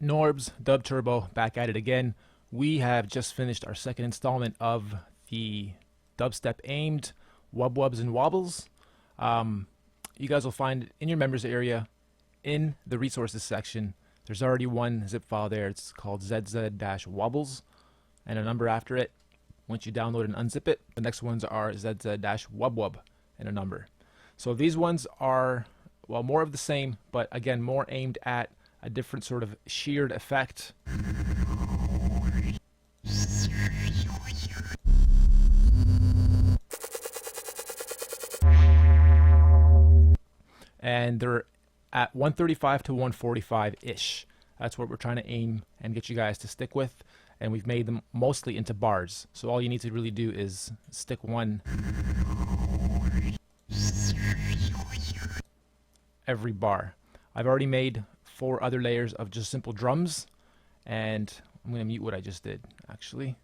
Norbs, DUBturbo, back at it again. We have just finished our second installment of the dubstep aimed wubwubs and wobbles. You guys will find in your members area in the resources section, there's already one zip file there. It's called ZZ-wobbles and a number after it. Once you download and unzip it, the next ones are ZZ-WOBWUB and a number. So these ones are, well, more of the same, but again, more aimed at a different sort of sheared effect. And they're at 135 to 145-ish. That's what we're trying to aim and get you guys to stick with. And we've made them mostly into bars. So all you need to really do is stick one every bar. I've already made 4 other layers of just simple drums, and I'm going to mute what I just did actually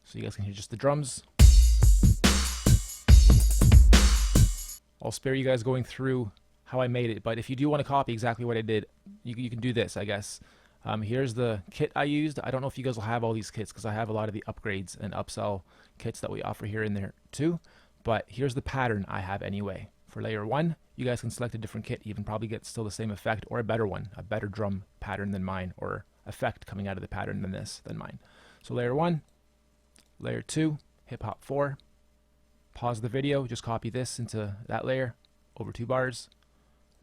so you guys can hear just the drums. I'll spare you guys going through how I made it, but if you do want to copy exactly what I did, you can do this, I guess. Here's the kit I used. I don't know if you guys will have all these kits because I have a lot of the upgrades and upsell kits that we offer here in there too, but here's the pattern I have anyway. For layer 1, you guys can select a different kit. You can probably get still the same effect or a better one, a better drum pattern than mine, or effect coming out of the pattern than mine. So layer 1, layer 2, hip hop 4. Pause the video, just copy this into that layer over 2 bars.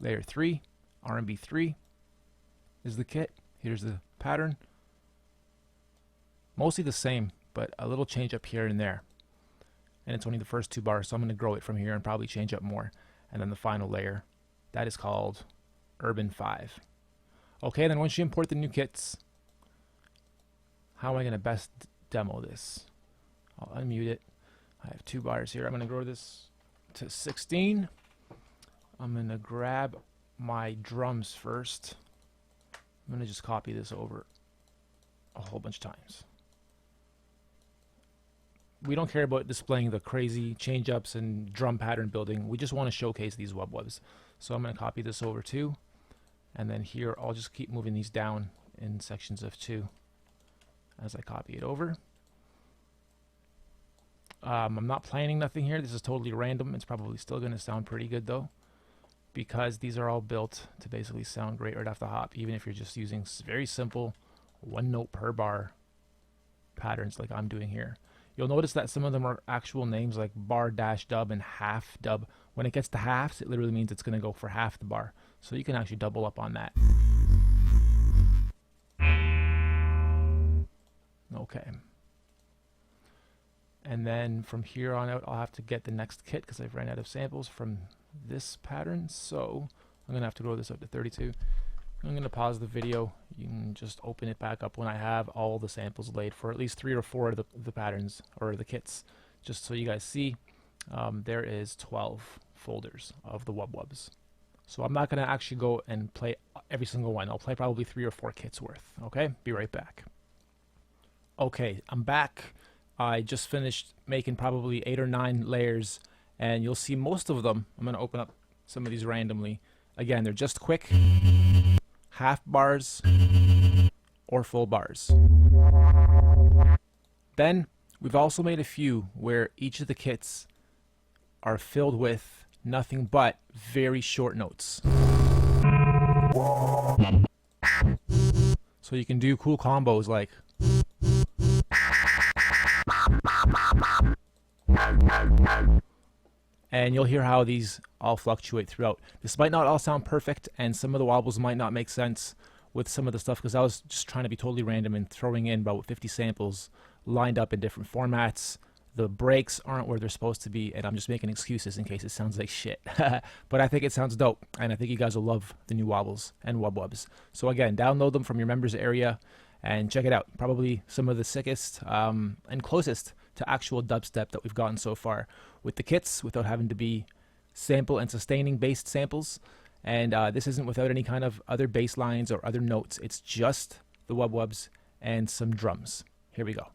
Layer 3, R&B 3 is the kit. Here's the pattern. Mostly the same, but a little change up here and there. And it's only the first 2 bars, so I'm going to grow it from here and probably change up more. And then the final layer, that is called Urban 5. Okay, then once you import the new kits, how am I going to best demo this? I'll unmute it. I have 2 bars here. I'm going to grow this to 16. I'm going to grab my drums first. I'm going to just copy this over a whole bunch of times. We don't care about displaying the crazy change-ups and drum pattern building. We just want to showcase these wubwubs. So I'm going to copy this over 2. And then here, I'll just keep moving these down in sections of 2 as I copy it over. I'm not planning nothing here. This is totally random. It's probably still going to sound pretty good though, because these are all built to basically sound great right off the hop, even if you're just using very simple 1 note per bar patterns like I'm doing here. You'll notice that some of them are actual names like bar-dub and half dub. When it gets to halves, it literally means it's going to go for half the bar. So you can actually double up on that. Okay. And then from here on out, I'll have to get the next kit because I've ran out of samples from this pattern. So I'm going to have to grow this up to 32. I'm going to pause the video. You can just open it back up when I have all the samples laid for at least 3 or 4 of the patterns or the kits, just so you guys see. There is 12 folders of the wubwubs. So I'm not going to actually go and play every single one. I'll play probably 3 or 4 kits worth. Okay, be right back. Okay, I'm back. I just finished making probably 8 or 9 layers, and you'll see most of them. I'm going to open up some of these randomly. Again, they're just quick half bars or full bars. Then we've also made a few where each of the kits are filled with nothing but very short notes. So you can do cool combos like and you'll hear how these all fluctuate throughout. This might not all sound perfect, and some of the wobbles might not make sense with some of the stuff, because I was just trying to be totally random and throwing in about 50 samples lined up in different formats. The breaks aren't where they're supposed to be, and I'm just making excuses in case it sounds like shit. But I think it sounds dope, and I think you guys will love the new wobbles and wubwubs. So again, download them from your members area and check it out. Probably some of the sickest and closest to actual dubstep that we've gotten so far with the kits, without having to be sample and sustaining based samples. And this isn't without any kind of other bass lines or other notes. It's just the wubwubs and some drums. Here we go.